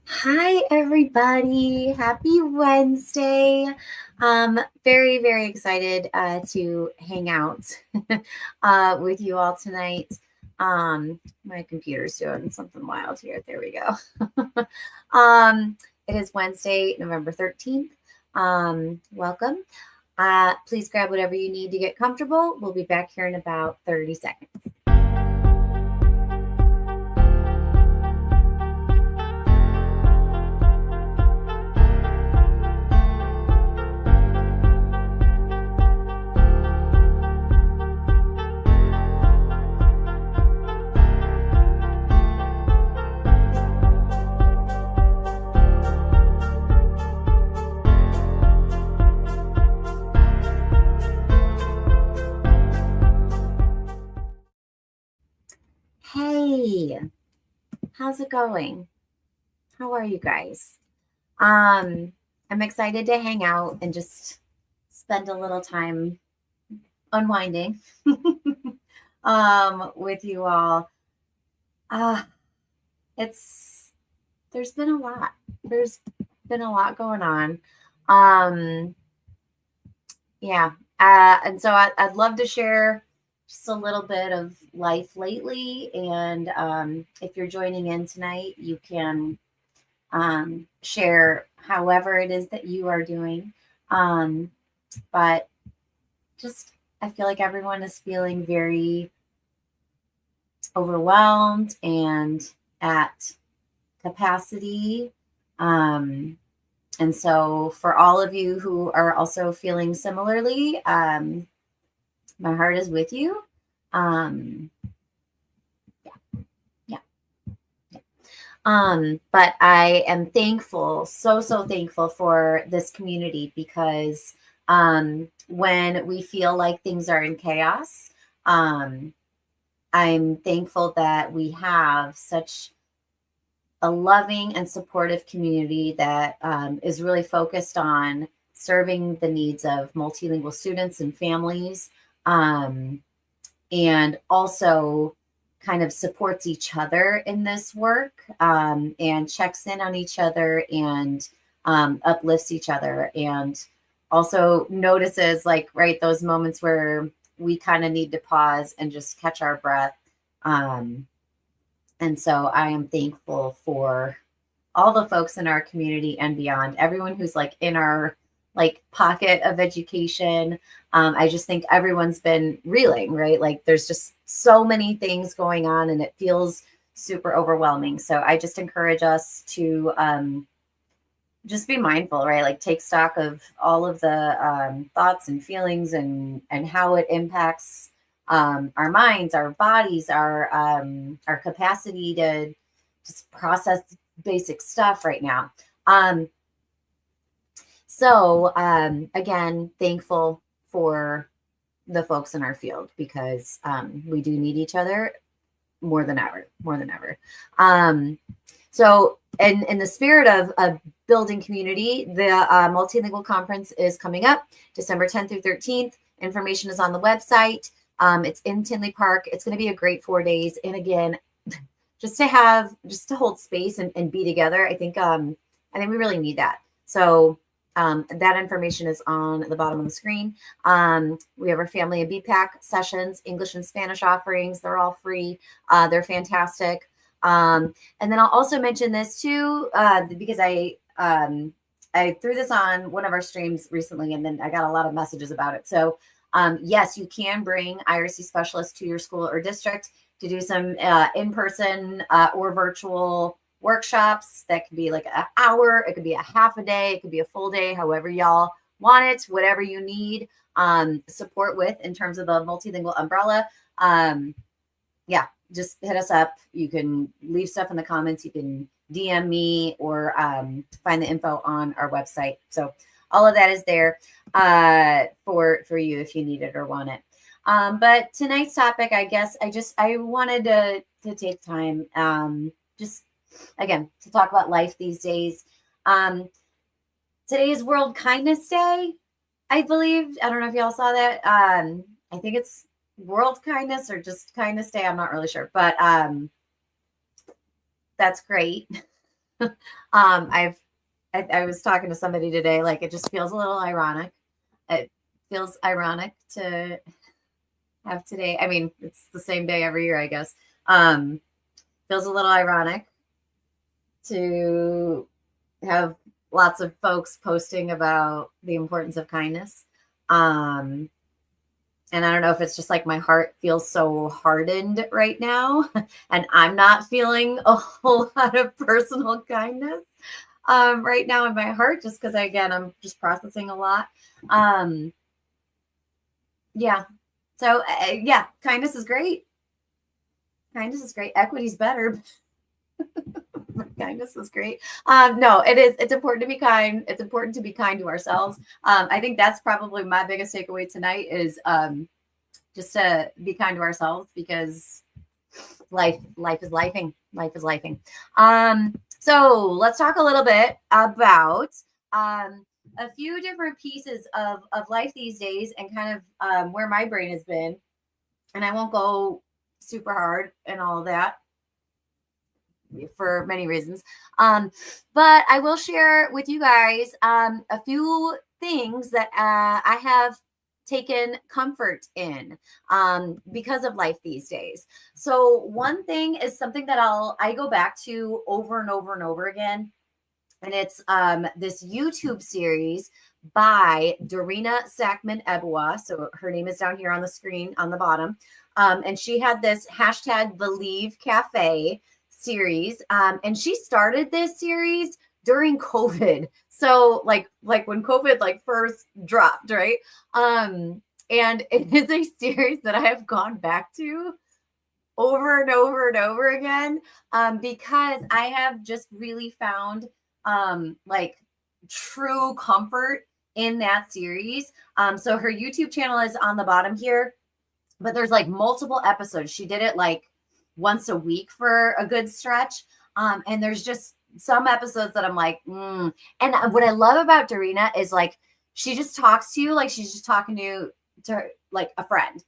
Hi, everybody. Happy Wednesday. Very, very excited to hang out with you all tonight. My computer's doing something wild here. There we go. It is Wednesday, November 13th. Welcome. Please grab whatever you need to get comfortable. We'll be back here in about 30 seconds. Hey, how's it going? How are you guys? I'm excited to hang out and just spend a little time unwinding with you all. Uh it's there's been a lot. There's been a lot going on. Um yeah. And so I'd love to share just a little bit of life lately. And if you're joining in tonight, you can share however it is that you are doing. Um, but just, I feel like everyone is feeling very overwhelmed and at capacity. And so, for all of you who are also feeling similarly, my heart is with you. Um, yeah, yeah. But I am thankful, so thankful for this community because when we feel like things are in chaos, um, I'm thankful that we have such a loving and supportive community that is really focused on serving the needs of multilingual students and families, um, and also kind of supports each other in this work, and checks in on each other and uplifts each other, and also notices, like, right, those moments where we kind of need to pause and just catch our breath. And so I am thankful for all the folks in our community and beyond, everyone who's like in our like pocket of education. I just think everyone's been reeling, right? Like there's just so many things going on and it feels super overwhelming. So I just encourage us to just be mindful, right? Like take stock of all of the thoughts and feelings and how it impacts our minds, our bodies, our capacity to just process basic stuff right now. So again, thankful for the folks in our field because we do need each other more than ever. So in the spirit of building community, the multilingual conference is coming up December 10th through 13th. Information is on the website. It's in Tinley Park. It's going to be a great 4 days. And again, just to hold space and be together. I think we really need that. So that information is on the bottom of the screen. We have our family and BPAC sessions, English and Spanish offerings. They're all free. They're fantastic. And then I'll also mention this too, because I threw this on one of our streams recently, and then I got a lot of messages about it. So yes, you can bring IRC specialists to your school or district to do some in-person or virtual workshops. That could be like an hour, it could be a half a day, it could be a full day, however y'all want it, whatever you need support with in terms of the multilingual umbrella. Yeah, just hit us up. You can leave stuff in the comments. You can DM me or find the info on our website. So all of that is there for you if you need it or want it. But tonight's topic, I guess, I wanted to take time just again to talk about life these days. Today is World Kindness Day, I believe. I don't know if y'all saw that. I think it's World Kindness or just Kindness Day. I'm not really sure, but that's great. I was talking to somebody today, like it just feels a little ironic. It feels ironic to have today. I mean, it's the same day every year, I guess. Feels a little ironic to have lots of folks posting about the importance of kindness. And I don't know if it's just like my heart feels so hardened right now, and I'm not feeling a whole lot of personal kindness right now in my heart, just because again, I'm just processing a lot. Yeah. So yeah, kindness is great. Kindness is great. Equity's better. Kindness is great. No, it is. It's important to be kind. It's important to be kind to ourselves. I think that's probably my biggest takeaway tonight is just to be kind to ourselves, because life is lifing. Life is lifing. So let's talk a little bit about a few different pieces of life these days, and kind of where my brain has been. And I won't go super hard and all of that for many reasons. But I will share with you guys a few things that I have taken comfort in because of life these days. So one thing is something that I go back to over and over and over again. And it's this YouTube series by Dorina Sackman-Ebua. So her name is down here on the screen on the bottom. And she had this #Believe Cafe series. And she started this series during COVID. So like when COVID like first dropped, right? And it is a series that I have gone back to over and over and over again, because I have just really found like true comfort in that series. So her YouTube channel is on the bottom here, but there's like multiple episodes. She did it like once a week for a good stretch. And there's just some episodes that I'm like, And what I love about Dorina is like, she just talks to you like she's just talking to like a friend.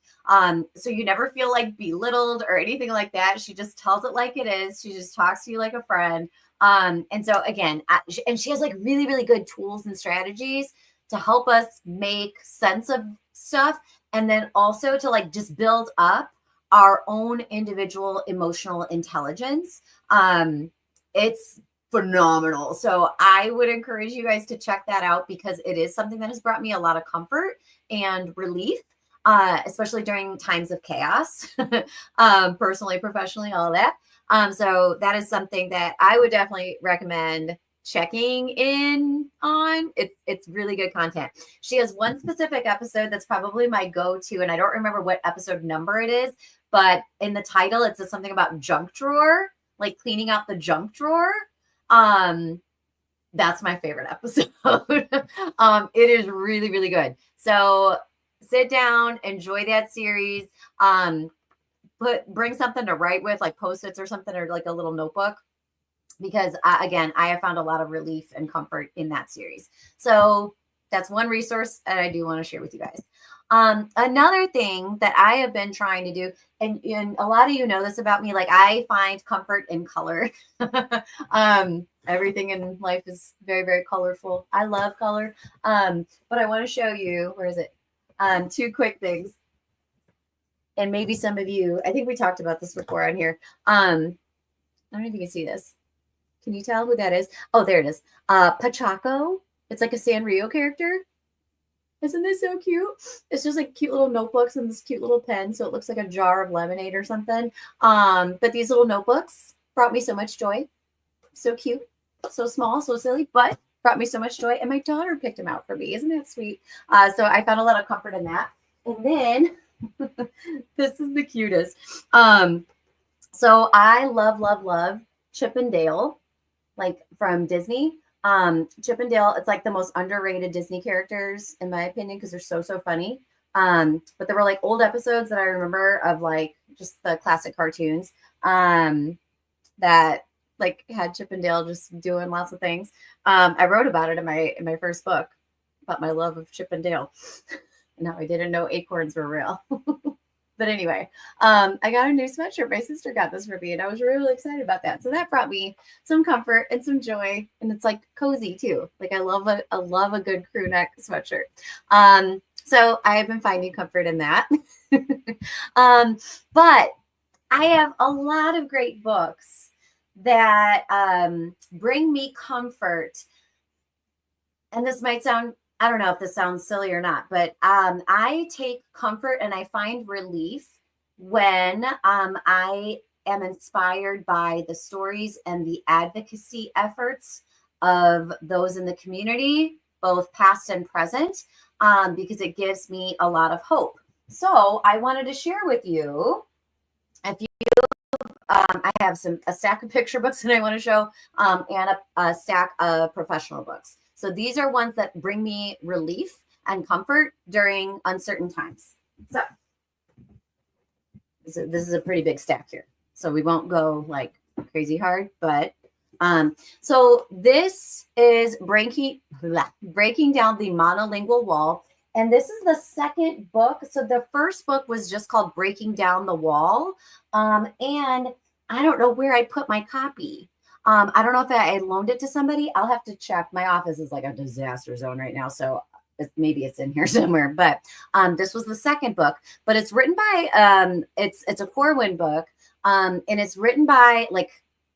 So you never feel like belittled or anything like that. She just tells it like it is. She just talks to you like a friend. And so again, and she has like really, really good tools and strategies to help us make sense of stuff. And then also to like just build up our own individual emotional intelligence. It's phenomenal. So I would encourage you guys to check that out, because it is something that has brought me a lot of comfort and relief, especially during times of chaos, personally, professionally, all of that. So that is something that I would definitely recommend checking in on. It's really good content. She has one specific episode that's probably my go-to, and I don't remember what episode number it is, but in the title, it says something about junk drawer, like cleaning out the junk drawer. That's my favorite episode. It is really, really good. So sit down, enjoy that series. Bring something to write with, like Post-its or something, or like a little notebook, because again, I have found a lot of relief and comfort in that series. So that's one resource that I do want to share with you guys. Another thing that I have been trying to do, and a lot of you know this about me, like I find comfort in color. Everything in life is very, very colorful. I love color. But I want to show you, where is it? Two quick things. And maybe some of you, I think we talked about this before on here. I don't know if you can see this. Can you tell who that is? Oh, there it is. Pachaco. It's like a Sanrio character. Isn't this so cute? It's just like cute little notebooks and this cute little pen. So it looks like a jar of lemonade or something. But these little notebooks brought me so much joy. So cute, so small, so silly, but brought me so much joy. And my daughter picked them out for me. Isn't that sweet? So I found a lot of comfort in that. And then this is the cutest. So I love Chip and Dale, like from Disney. Chip and Dale, it's like the most underrated Disney characters in my opinion, because they're so funny. But there were like old episodes that I remember of like just the classic cartoons that like had Chip and Dale just doing lots of things. I wrote about it in my first book about my love of Chip and Dale. No, I didn't know acorns were real. But anyway, I got a new sweatshirt. My sister got this for me, and I was really excited about that. So that brought me some comfort and some joy, and it's like cozy too. Like I love a good crew neck sweatshirt. So I have been finding comfort in that. But I have a lot of great books that bring me comfort. And this might sound, I don't know if this sounds silly or not, but I take comfort and I find relief when I am inspired by the stories and the advocacy efforts of those in the community, both past and present, because it gives me a lot of hope. So I wanted to share with you, if you, I have a stack of picture books that I want to show, and a stack of professional books. So these are ones that bring me relief and comfort during uncertain times. So this is a pretty big stack here. So we won't go like crazy hard, but so this is breaking down the monolingual wall. And this is the second book. So the first book was just called Breaking Down the Wall. And I don't know where I put my copy. I don't know if I loaned it to somebody. I'll have to check. My office is like a disaster zone right now. So maybe it's in here somewhere. But this was the second book. But it's written by, it's a Corwin book. And it's written by like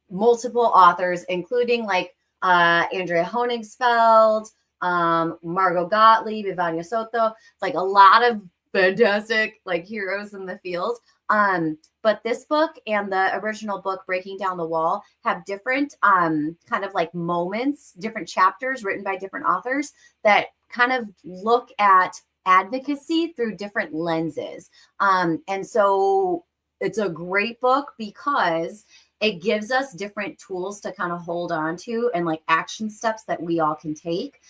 multiple authors, including like Andrea Honingsfeld, Margot Gottlieb, Ivania Soto, like a lot of fantastic like heroes in the field. But this book and the original book, Breaking Down the Wall, have different kind of like moments, different chapters written by different authors that kind of look at advocacy through different lenses. And so it's a great book because it gives us different tools to kind of hold on to and like action steps that we all can take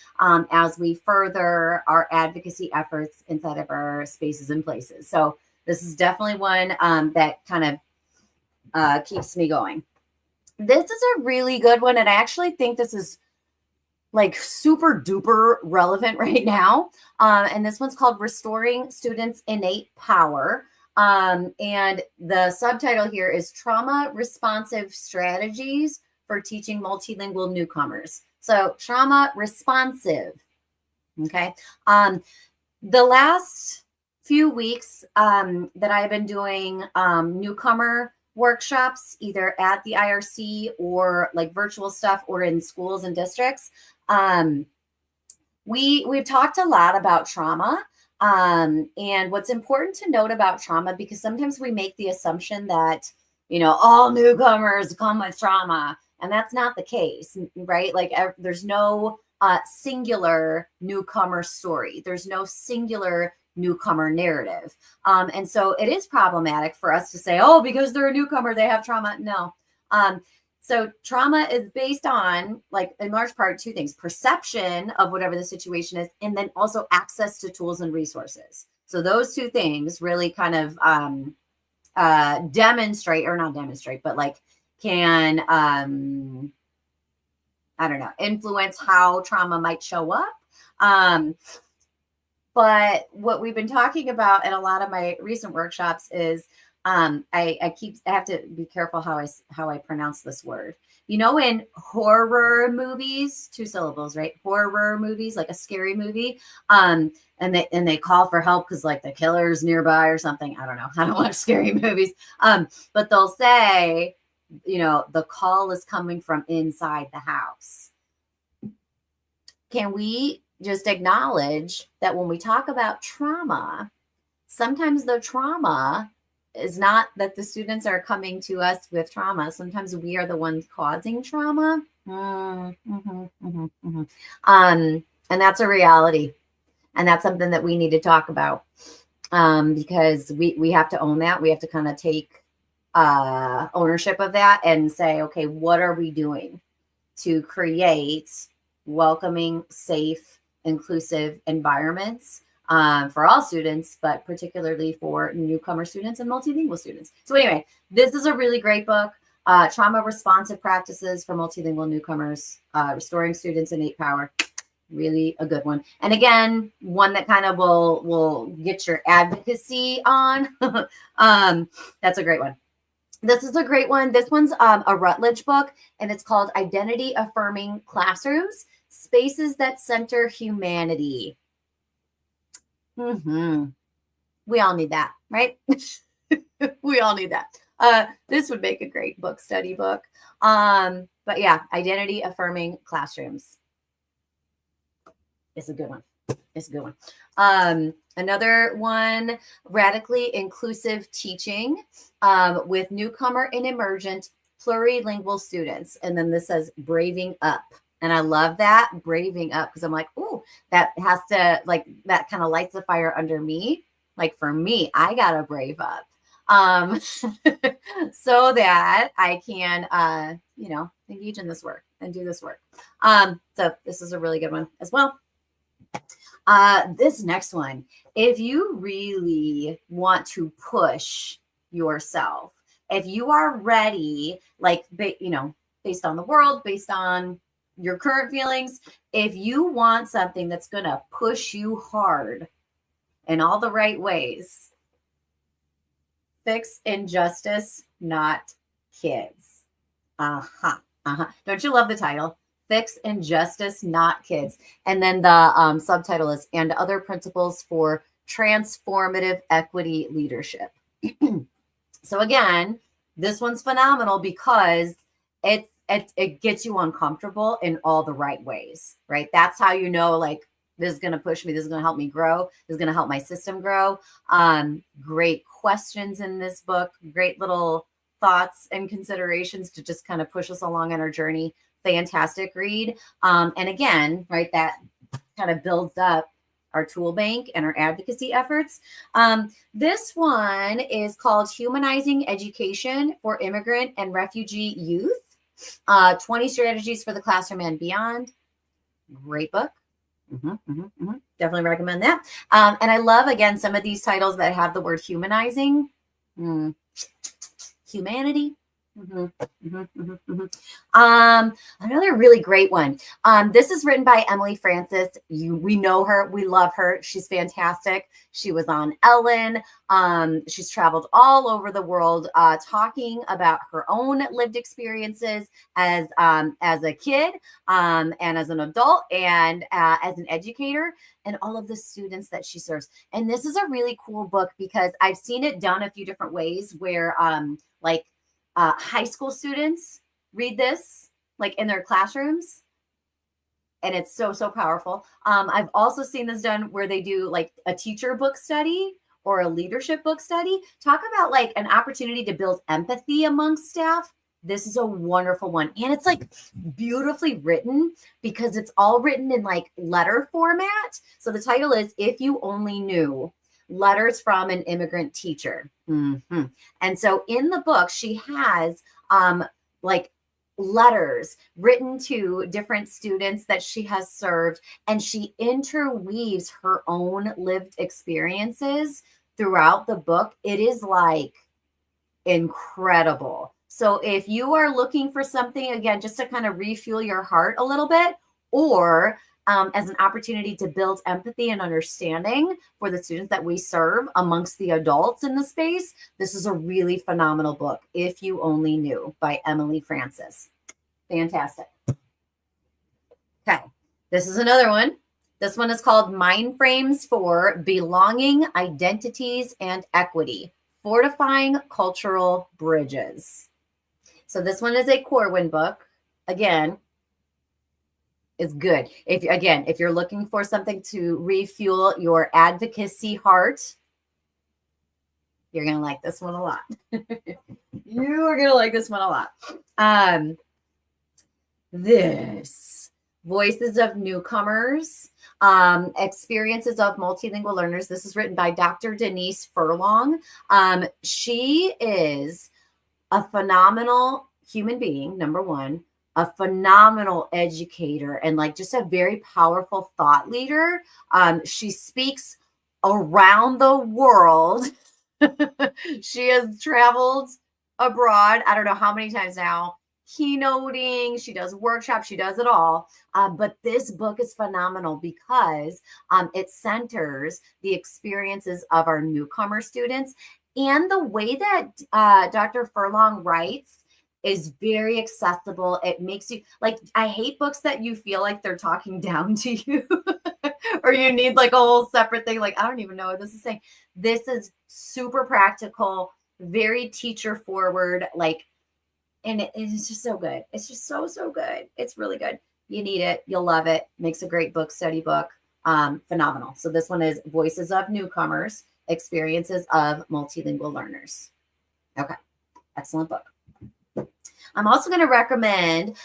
as we further our advocacy efforts inside of our spaces and places. So this is definitely one that kind of keeps me going. This is a really good one. And I actually think this is like super duper relevant right now. And this one's called Restoring Students' Innate Power. And the subtitle here is Trauma Responsive Strategies for Teaching Multilingual Newcomers. So trauma responsive. Okay. The last few weeks that I've been doing newcomer workshops, either at the IRC or like virtual stuff or in schools and districts, we've talked a lot about trauma. And what's important to note about trauma, because sometimes we make the assumption that, you know, all newcomers come with trauma, and that's not the case, right? Like there's no singular newcomer story. There's no singular newcomer narrative. And so it is problematic for us to say, oh, because they're a newcomer, they have trauma. No. So trauma is based on, like, in large part, two things: perception of whatever the situation is, and then also access to tools and resources. So those two things really kind of demonstrate, or not demonstrate, but like can, I don't know, influence how trauma might show up. But what we've been talking about in a lot of my recent workshops is I have to be careful how I pronounce this word. You know, in horror movies, 2 syllables, right? Horror movies, like a scary movie. And they call for help because like the killer's nearby or something. I don't know. I don't watch scary movies. But they'll say, you know, the call is coming from inside the house. Can we just acknowledge that when we talk about trauma, sometimes the trauma is not that the students are coming to us with trauma. Sometimes we are the ones causing trauma. And that's a reality. And that's something that we need to talk about because we have to own that. We have to kind of take ownership of that and say, okay, what are we doing to create welcoming, safe, inclusive environments for all students, but particularly for newcomer students and multilingual students. So anyway, this is a really great book, Trauma Responsive Practices for Multilingual Newcomers, Restoring Students' Innate Power. Really a good one. And again, one that kind of will get your advocacy on. That's a great one. This is a great one. This one's a Rutledge book, and it's called Identity Affirming Classrooms, Spaces That Center Humanity. We all need that, right? We all need that. This would make a great book study book. But yeah, Identity Affirming Classrooms. It's a good one. It's a good one. Another one, Radically Inclusive Teaching with Newcomer and Emergent Plurilingual Students. And then this says Braving Up. And I love that, Braving Up, because I'm like, oh, that has to, like, that kind of lights the fire under me. Like for me, I got to brave up so that I can, engage in this work and do this work. So this is a really good one as well. This next one, if you really want to push yourself, if you are ready, like, based on the world, based on your current feelings, if you want something that's going to push you hard in all the right ways, Fix Injustice, Not Kids. Don't you love the title? Fix Injustice, Not Kids. And then the subtitle is And Other Principles for Transformative Equity Leadership. So again, this one's phenomenal because it gets you uncomfortable in all the right ways, right? That's how you know, like, this is going to push me. This is going to help me grow. This is going to help my system grow. Great questions in this book. Great little thoughts and considerations to just kind of push us along on our journey. Fantastic read. And again, right, that kind of builds up our tool bank and our advocacy efforts. This one is called Humanizing Education for Immigrant and Refugee Youth, 20 Strategies for the Classroom and Beyond. Great book. Definitely recommend that. And I love, again, some of these titles that have the word humanizing. Humanity. Another really great one. This is written by Emily Francis. We know her. We love her. She's fantastic. She was on Ellen. She's traveled all over the world talking about her own lived experiences as a kid and as an adult and as an educator and all of the students that she serves. And this is a really cool book because I've seen it done a few different ways where high school students read this, like, in their classrooms. And it's so, so powerful. I've also seen this done where they do, like, a teacher book study or a leadership book study. Talk about, like, an opportunity to build empathy amongst staff. This is a wonderful one. And it's, like, beautifully written because it's all written in, like, letter format. So the title is If You Only Knew, Letters from an Immigrant Teacher. And so in the book, she has like letters written to different students that she has served, and she interweaves her own lived experiences throughout the book. It is like incredible. So if you are looking for something, again, just to kind of refuel your heart a little bit, or as an opportunity to build empathy and understanding for the students that we serve amongst the adults in the space, this is a really phenomenal book, If You Only Knew, by Emily Francis. Fantastic. Okay, this is another one. This one is called Mind Frames for Belonging, Identities, and Equity, Fortifying Cultural Bridges. So this one is a Corwin book. Again, is good. If you're looking for something to refuel your advocacy heart, you're going to like this one a lot. You are going to like this one a lot. This Voices of Newcomers, Experiences of Multilingual Learners. This is written by Dr. Denise Furlong. She is a phenomenal human being, number one, a phenomenal educator, and like just a very powerful thought leader. She speaks around the world. She has traveled abroad, I don't know how many times now, keynoting, she does workshops, she does it all. But this book is phenomenal because it centers the experiences of our newcomer students, and the way that Dr. Furlong writes is very accessible. It makes you like, I hate books that you feel like they're talking down to you or you need like a whole separate thing. Like, I don't even know what this is saying. This is super practical, very teacher forward, like, and it's just so good. It's just so good. It's really good. You need it. You'll love it. Makes a great book, study book. Phenomenal. So this one is Voices of Newcomers, Experiences of Multilingual Learners. Okay. Excellent book. I'm also going to recommend,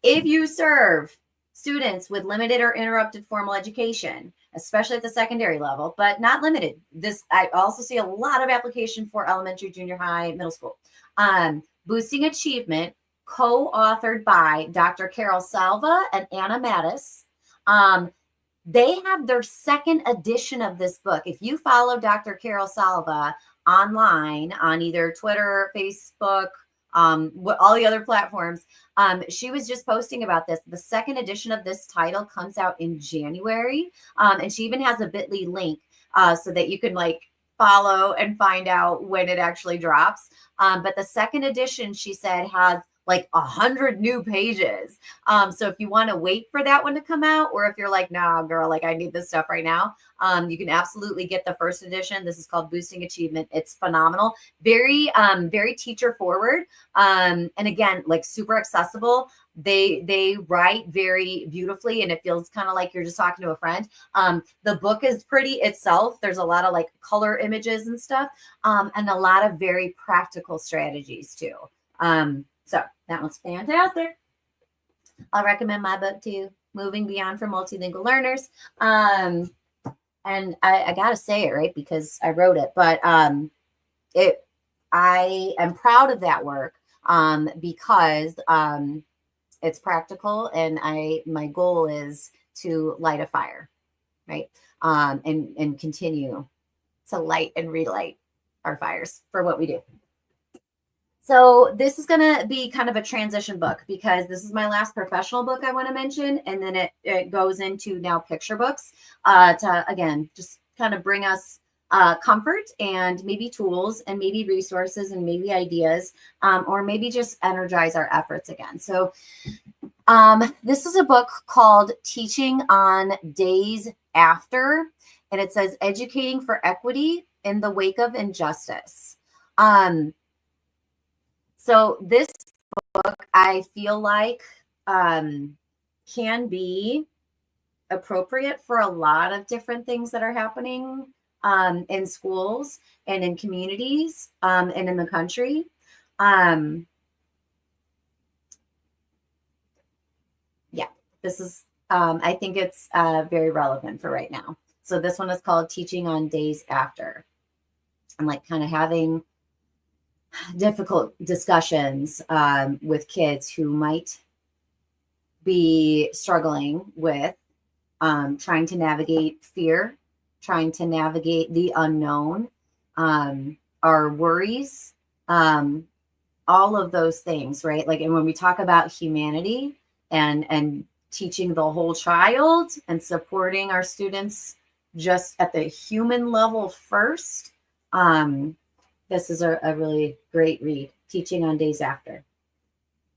if you serve students with limited or interrupted formal education, especially at the secondary level, but not limited. I also see a lot of application for elementary, junior high, middle school. Boosting Achievement, co-authored by Dr. Carol Salva and Anna Mattis. They have their second edition of this book. If you follow Dr. Carol Salva online on either Twitter, Facebook, all the other platforms, she was just posting about this. The second edition of this title comes out in January, and she even has a bit.ly link so that you can like follow and find out when it actually drops. But the second edition, she said, has like 100 new pages. So if you want to wait for that one to come out, or if you're like, nah, girl, like I need this stuff right now, you can absolutely get the first edition. This is called Boosting Achievement. It's phenomenal. Very, very teacher forward. And again, like super accessible. They write very beautifully, and it feels kind of like you're just talking to a friend. The book is pretty itself. There's a lot of like color images and stuff, and a lot of very practical strategies too. So that one's fantastic. I'll recommend my book too, Moving Beyond for Multilingual Learners. And I gotta say it, right, because I wrote it, but I am proud of that work because it's practical, and my goal is to light a fire, right? And continue to light and relight our fires for what we do. So this is going to be kind of a transition book because this is my last professional book I want to mention. And then it goes into now picture books to, again, just kind of bring us comfort and maybe tools and maybe resources and maybe ideas, or maybe just energize our efforts again. So this is a book called Teaching on Days After, and it says Educating for Equity in the Wake of Injustice. So this book, I feel like, can be appropriate for a lot of different things that are happening in schools and in communities and in the country. Yeah, this is, I think it's very relevant for right now. So this one is called Teaching on Days After. I'm like kind of having difficult discussions with kids who might be struggling with trying to navigate fear, trying to navigate the unknown, our worries, all of those things, right? Like, and when we talk about humanity and teaching the whole child and supporting our students just at the human level first, this is a really great read, Teaching on Days After.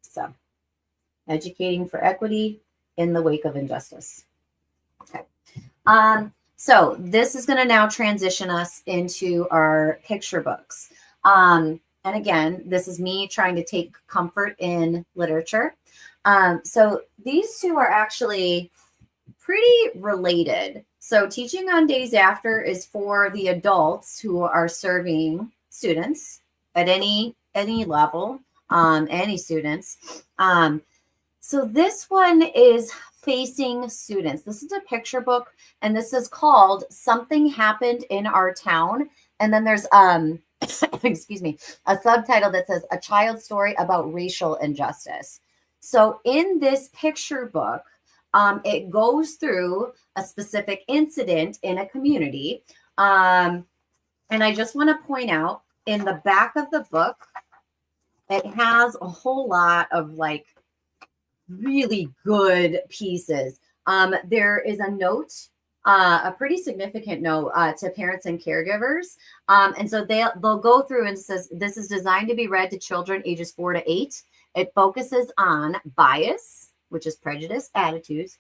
So, Educating for Equity in the Wake of Injustice. Okay. So this is going to now transition us into our picture books. And again, this is me trying to take comfort in literature. So these two are actually pretty related. So Teaching on Days After is for the adults who are serving students at any level, any students. So this one is facing students. This is a picture book, and this is called Something Happened in Our Town. And then there's excuse me, a subtitle that says A Child's Story About Racial Injustice. So in this picture book, it goes through a specific incident in a community. And I just want to point out in the back of the book, it has a whole lot of like really good pieces. There is a note, a pretty significant note to parents and caregivers. And so they'll go through and says, this is designed to be read to children ages 4 to 8. It focuses on bias, which is prejudice, attitudes,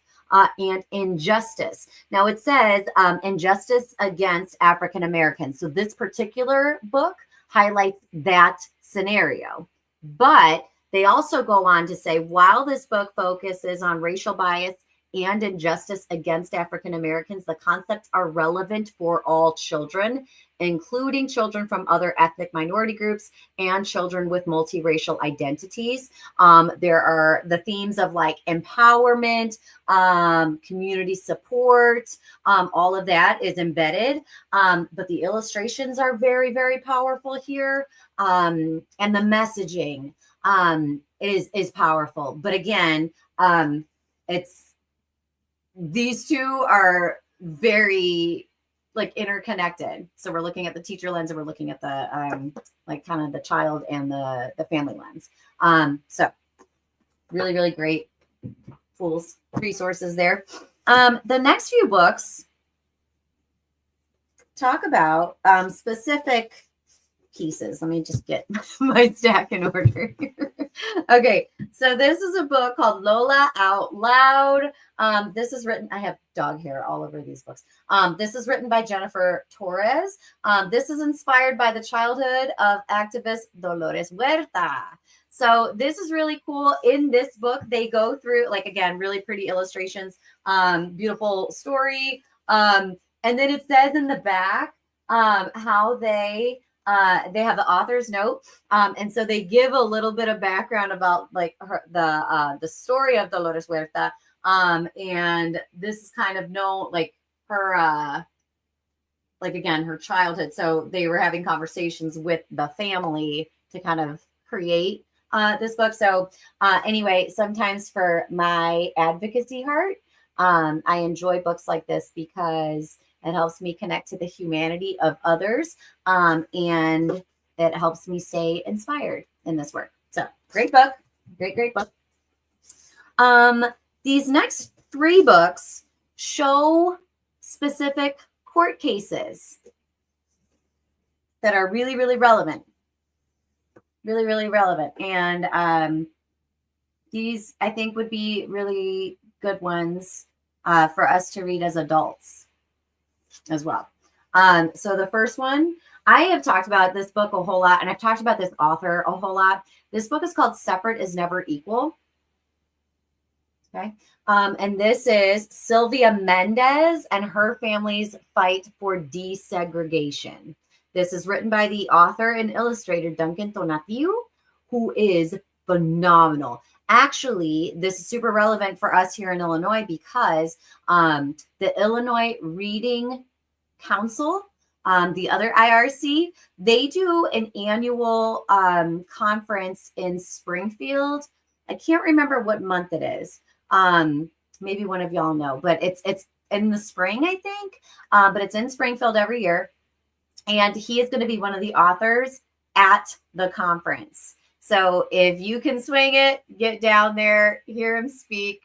and injustice. Now it says injustice against African Americans. So this particular book highlights that scenario. But they also go on to say, while this book focuses on racial bias and injustice against African Americans, the concepts are relevant for all children, including children from other ethnic minority groups and children with multiracial identities. There are the themes of like empowerment, community support, all of that is embedded. But the illustrations are very, very powerful here. And the messaging is powerful. But again, these two are very like interconnected. So we're looking at the teacher lens and we're looking at the like kind of the child and the family lens. So really, really great tools, resources there. The next few books talk about specific pieces. Let me just get my stack in order here. Okay, so this is a book called Lola Out Loud. This is written, I have dog hair all over these books. This is written by Jennifer Torres. This is inspired by the childhood of activist Dolores Huerta. So this is really cool. In this book, they go through, like, again, really pretty illustrations, beautiful story. And then it says in the back how they have the author's note. And so they give a little bit of background about like the story of Dolores Huerta. And this is kind of known, like her, like again, her childhood. So they were having conversations with the family to kind of create this book. So anyway, sometimes for my advocacy heart, I enjoy books like this because it helps me connect to the humanity of others. And it helps me stay inspired in this work. So great book. Great book. These next 3 books show specific court cases that are really, really relevant. Really, really relevant. And these, I think, would be really good ones for us to read as adults as well. So the first one, I have talked about this book a whole lot, and I've talked about this author a whole lot. This book is called Separate is Never Equal. Okay. And this is Sylvia Mendez and her family's fight for desegregation. This is written by the author and illustrator Duncan Tonatiuh, who is phenomenal. Actually, this is super relevant for us here in Illinois because the Illinois Reading Council, the other IRC, they do an annual conference in Springfield. I can't remember what month it is. Maybe one of y'all know, but it's in the spring, I think. But it's in Springfield every year. And he is going to be one of the authors at the conference. So if you can swing it, get down there, hear him speak,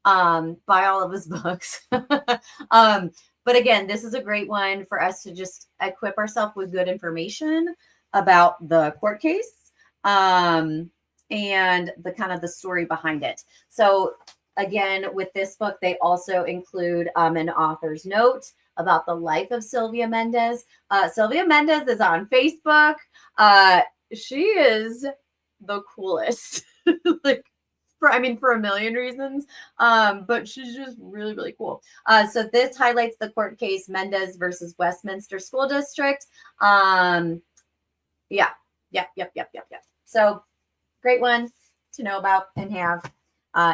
buy all of his books. But again, this is a great one for us to just equip ourselves with good information about the court case and the kind of the story behind it. So again, with this book, they also include an author's note about the life of Sylvia Mendez. Sylvia Mendez is on Facebook. She is the coolest, like for a million reasons. But she's just really, really cool. So this highlights the court case Mendez versus Westminster School District. Yep. So great one to know about and have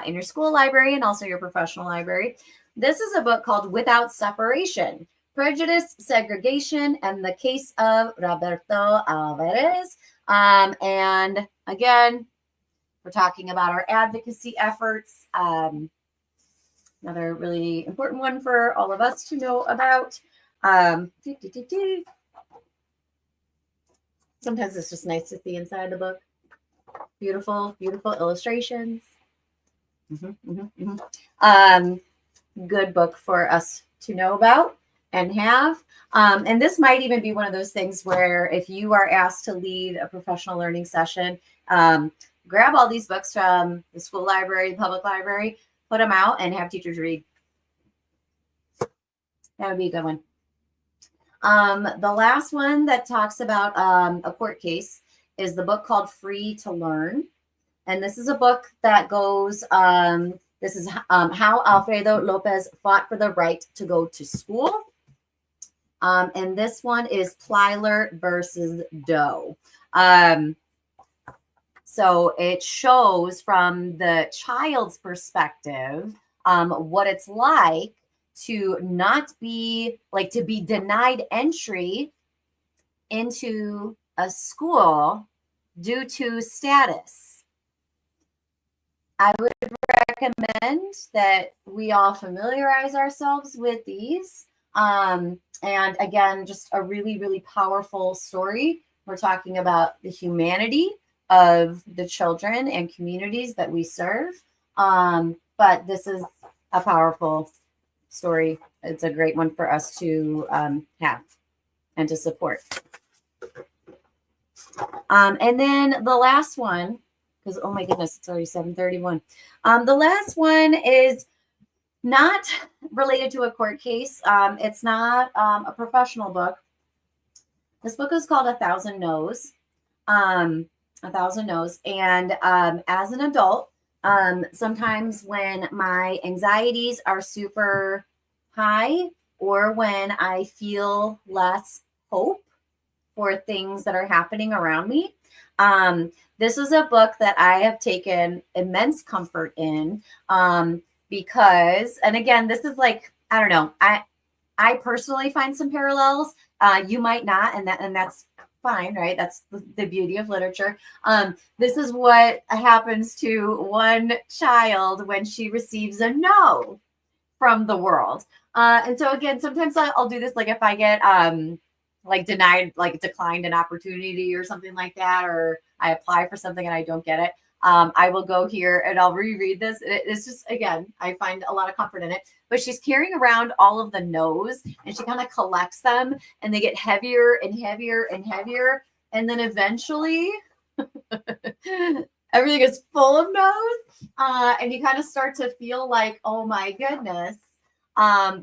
in your school library and also your professional library. This is a book called Without Separation, Prejudice, Segregation, and the Case of Roberto Alvarez. And again, we're talking about our advocacy efforts. Another really important one for all of us to know about. Sometimes it's just nice to see inside the book. Beautiful, beautiful illustrations. Good book for us to know about and have. And this might even be one of those things where if you are asked to lead a professional learning session, grab all these books from the school library, public library, put them out and have teachers read. That would be a good one. The last one that talks about a court case is the book called Free to Learn. And this is a book that goes, this is how Alfredo Lopez fought for the right to go to school. And this one is Plyler versus Doe. So it shows from the child's perspective what it's like to not be like to be denied entry into a school due to status. I would recommend that we all familiarize ourselves with these. And again, just a really, really powerful story. We're talking about the humanity of the children and communities that we serve. But this is a powerful story. It's a great one for us to have and to support. And then the last one, because oh my goodness, it's already 7:31. The last one is not related to a court case. It's not a professional book. This book is called 1,000 No's. 1,000 No's. And as an adult, sometimes when my anxieties are super high or when I feel less hope for things that are happening around me, this is a book that I have taken immense comfort in because, and again, this is like, I don't know, I personally find some parallels. You might not, and that's fine, right? That's the beauty of literature. This is what happens to one child when she receives a no from the world. And so again, sometimes I'll do this, like if I get like denied, like declined an opportunity or something like that, or I apply for something and I don't get it. I will go here and I'll reread this. It's just, again, I find a lot of comfort in it. But she's carrying around all of the no's and she kind of collects them and they get heavier and heavier and heavier. And then eventually everything is full of no's. And you kind of start to feel like, oh my goodness,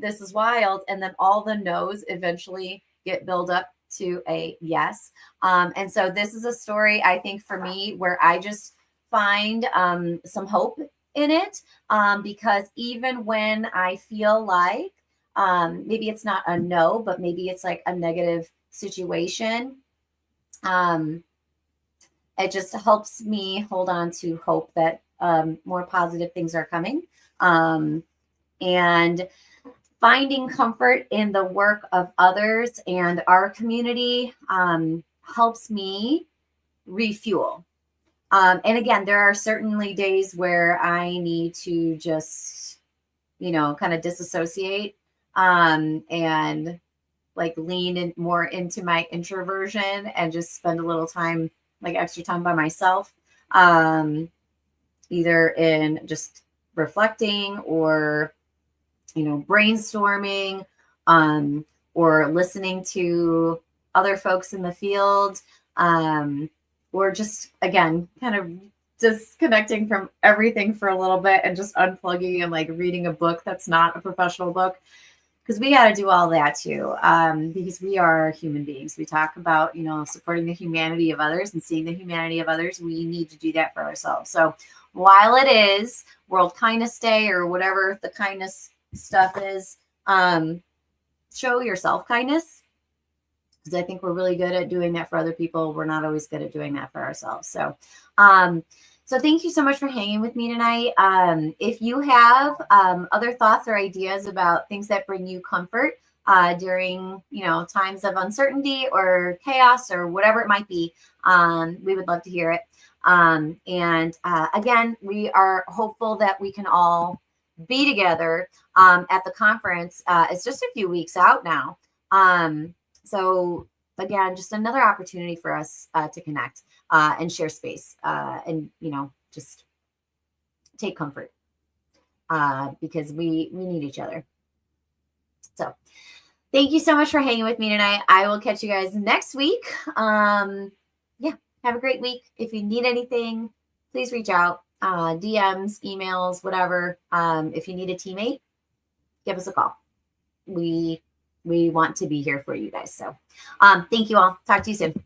this is wild. And then all the no's eventually get built up to a yes. And so this is a story, I think, for me, where I just find some hope in it, because even when I feel like maybe it's not a no, but maybe it's like a negative situation, it just helps me hold on to hope that more positive things are coming. And finding comfort in the work of others and our community helps me refuel. And again, there are certainly days where I need to just, kind of disassociate and like lean in more into my introversion and just spend a little time, like extra time by myself, either in just reflecting or, brainstorming, or listening to other folks in the field, or just, again, kind of disconnecting from everything for a little bit and just unplugging and like reading a book that's not a professional book, because we got to do all that too, because we are human beings. We talk about, supporting the humanity of others and seeing the humanity of others. We need to do that for ourselves. So while it is World Kindness Day or whatever the kindness stuff is, show yourself kindness, because I think we're really good at doing that for other people. We're not always good at doing that for ourselves. So thank you so much for hanging with me tonight. If you have other thoughts or ideas about things that bring you comfort during times of uncertainty or chaos or whatever it might be, we would love to hear it. And again, we are hopeful that we can all be together at the conference. It's just a few weeks out now. So again, just another opportunity for us to connect and share space and, just take comfort because we need each other. So thank you so much for hanging with me tonight. I will catch you guys next week. Have a great week. If you need anything, please reach out, DMs, emails, whatever. If you need a teammate, give us a call. We want to be here for you guys. So thank you all. Talk to you soon.